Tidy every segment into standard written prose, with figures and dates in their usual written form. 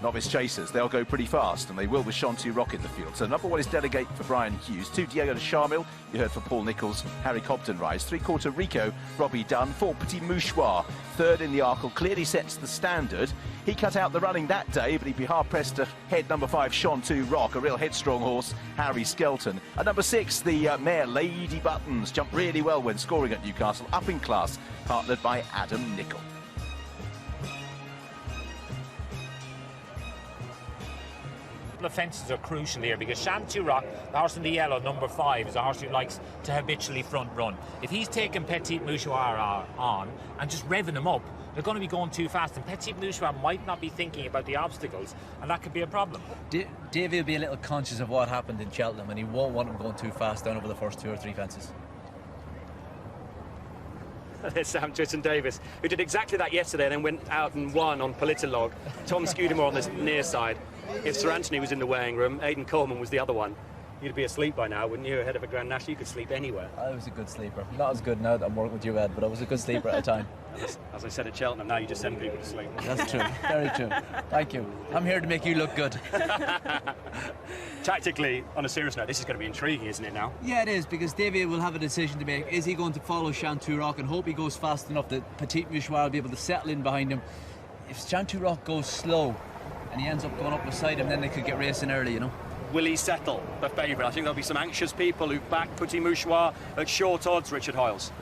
Novice chasers, they'll go pretty fast, and they will with Shantou in the field. So number 1 is Delegate for Brian Hughes, 2 Diego de Charmil, you heard from Paul Nichols, Harry Cobden rise, 3 Quarter Rico, Robbie Dunn, 4 Petit Mouchoir, 3rd in the Arkle, clearly sets the standard. He cut out the running that day, but he'd be hard pressed to head number 5 Shantou, a real headstrong horse, Harry Skelton. At number 6, the mare Lady Buttons jumped really well when scoring at Newcastle, up in class, partnered by Adam Nicol. The fences are crucial here because Shantou, the horse in the yellow, number 5, is a horse who likes to habitually front run. If he's taking Petit Mouchoir on and just revving him up, they're going to be going too fast, and Petit Mouchoir might not be thinking about the obstacles, and that could be a problem. Davey will be a little conscious of what happened in Cheltenham, and he won't want him going too fast down over the first 2 or 3 fences. There's Sam Twiston-Davis, who did exactly that yesterday and then went out and won on Politolog. Tom Scudamore on this near side. If Sir Anthony was in the weighing room, Aidan Coleman was the other one. You'd be asleep by now, wouldn't you? Ahead of a Grand National, you could sleep anywhere. I was a good sleeper. Not as good now that I'm working with you, Ed, but I was a good sleeper at the time. As I said at Cheltenham, now you just send people to sleep. That's true. Very true. Thank you. I'm here to make you look good. Tactically, on a serious note, this is going to be intriguing, isn't it now? Yeah, it is, because Davey will have a decision to make. Is he going to follow Shantou and hope he goes fast enough that Petit Mouchoir will be able to settle in behind him? If Shantou goes slow and he ends up going up beside him, then they could get racing early, you know. Will he settle the favourite? I think there'll be some anxious people who back Petit Mouchoir at short odds, Richard Hoyles.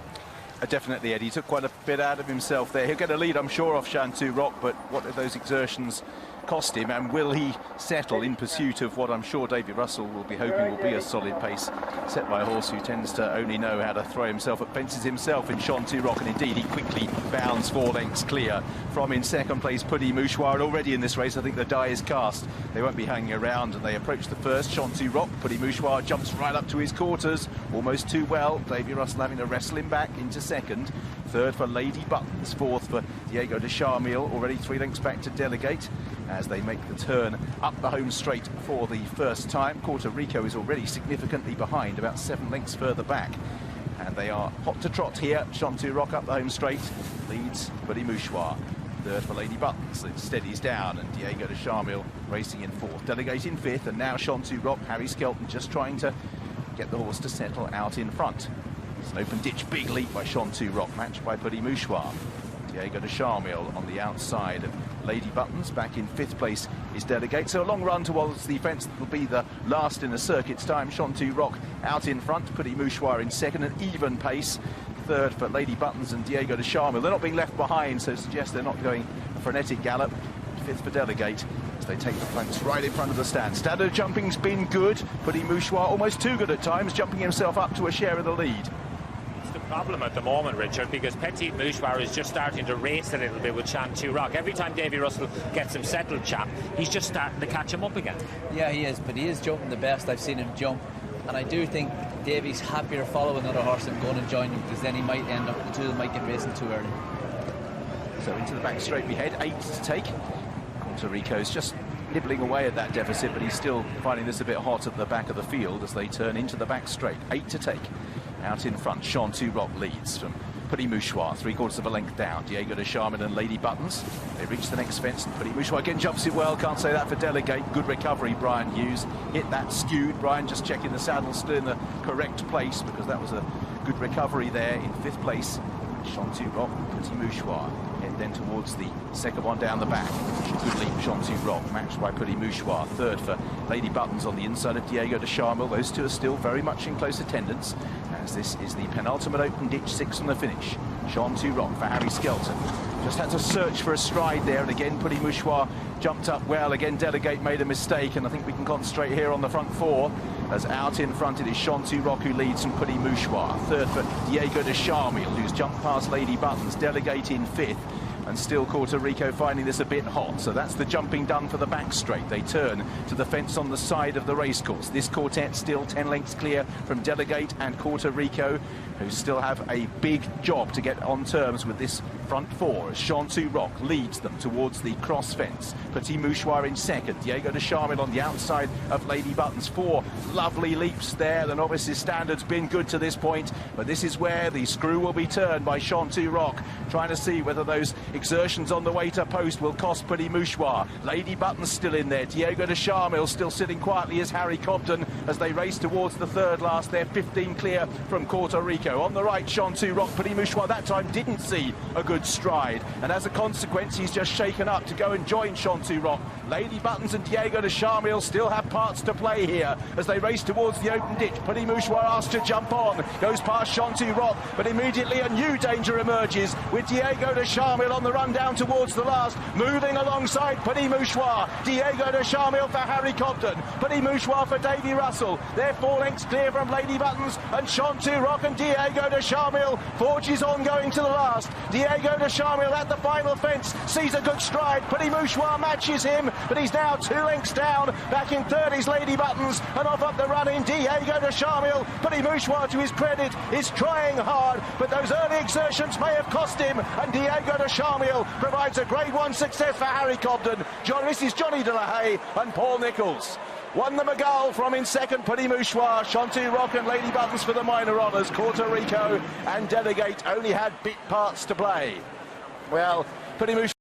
Definitely, Eddie. He took quite a bit out of himself there. He'll get a lead, I'm sure, off Shantou, but what are those exertions cost him, and will he settle in pursuit of what I'm sure Davy Russell will be hoping will be a solid pace set by a horse who tends to only know how to throw himself at fences himself in Shantou, and indeed he quickly bounds 4 lengths clear from in second place Petit Mouchoir, and already in this race I think the die is cast. They won't be hanging around, and they approach the first. Shantou, Petit Mouchoir jumps right up to his quarters, almost too well. Davy Russell having to wrestle him back into second. 3rd for Lady Buttons, 4th for Diego de Charmil, already 3 lengths back to Delegate as they make the turn up the home straight for the first time. Quarter Rico is already significantly behind, about 7 lengths further back, and they are hot to trot here. Shantou up the home straight, leads Petit Mouchoir. 3rd for Lady Buttons, it steadies down, and Diego de Charmil racing in 4th. Delegate in 5th, and now Shantou, Harry Skelton just trying to get the horse to settle out in front. It's an open ditch, big leap by Shantou, matched by Petit Mouchoir. Diego de Charmil on the outside of Lady Buttons. Back in 5th place is Delegate. So a long run towards the fence that will be the last in the circuit's time. Shantou out in front, Petit Mouchoir in second, an even pace. 3rd for Lady Buttons and Diego de Charmil. They're not being left behind, so it suggests they're not going a frenetic gallop. 5th for Delegate as they take the flanks right in front of the stand. Standard jumping's been good. Petit Mouchoir almost too good at times, jumping himself up to a share of the lead. Problem at the moment, Richard, because Petit Mouchoir is just starting to race a little bit with Shantou. Every time Davy Russell gets him settled, chap, he's just starting to catch him up again. Yeah, he is, but he is jumping the best I've seen him jump, and I do think Davy's happier following another horse than going and joining, because then he might end up, the two of them might get racing too early. So into the back straight we head, 8 to take. Puerto Rico's just nibbling away at that deficit, but he's still finding this a bit hot at the back of the field as they turn into the back straight. 8 to take. Out in front, Shantou leads from Petit Mouchoir, 3/4 of a length down. Diego de Charmil and Lady Buttons. They reach the next fence, and Petit Mouchoir again jumps it well. Can't say that for Delegate. Good recovery, Brian Hughes. Hit that skewed. Brian just checking the saddle still in the correct place, because that was a good recovery there in 5th place. Shantou, Petit Mouchoir. Head then towards the second one down the back. Good leap, Shantou, matched by Petit Mouchoir. 3rd for Lady Buttons on the inside of Diego de Charmil. Those two are still very much in close attendance, as this is the penultimate open ditch, 6 on the finish. Shantou for Harry Skelton. Just had to search for a stride there, and again Petit Mouchoir jumped up well. Again Delegate made a mistake, and I think we can concentrate here on the front 4, as out in front it is Shantou who leads from Petit Mouchoir. 3rd for Diego de Charmil, who's jumped past Lady Buttons. Delegate in 5th, and still Puerto Rico finding this a bit hot. So that's the jumping done for the back straight. They turn to the fence on the side of the racecourse. This quartet still 10 lengths clear from Delegate and Puerto Rico. who still have a big job to get on terms with this front four, as Shantou Rock leads them towards the cross fence. Petit Mouchoir in second, Diego de Charmil on the outside of Lady Buttons. 4 lovely leaps there. The novices' standard's been good to this point, but this is where the screw will be turned by Shantou Rock, trying to see whether those exertions on the way to post will cost Petit Mouchoir. Lady Buttons still in there, Diego de Charmil still sitting quietly as Harry Cobden as they race towards the third last. They're 15 clear from Puerto Rico. On the right, Shantou Rock. Petit Mouchoir that time didn't see a good stride, and as a consequence he's just shaken up to go and join Shantou Rock. Lady Buttons and Diego de Charmil still have parts to play here as they race towards the open ditch. Petit Mouchoir asked to jump on, goes past Shantou Rock, but immediately a new danger emerges with Diego de Charmil on the run down towards the last, moving alongside Petit Mouchoir. Diego de Charmil for Harry Cobden, Petit Mouchoir for Davy Russell. They're 4 lengths clear from Lady Buttons, and Shantou Rock and Diego de Charmil forges on going to the last. Diego de Charmil at the final fence sees a good stride. Petit Mouchoir matches him, but he's now 2 lengths down. Back in third is Lady Buttons, and off up the run in Diego de Charmil. Petit Mouchoir, to his credit, is trying hard, but those early exertions may have cost him, and Diego de Charmil provides a Grade 1 success for Harry Cobden. This is Johnny de la Haye and Paul Nicholls. Won the Maghull from in second, Petit Mouchoir. Shantou Rock and Lady Buttons for the minor honours. Puerto Rico and Delegate only had bit parts to play. Well, Petit Mouchoir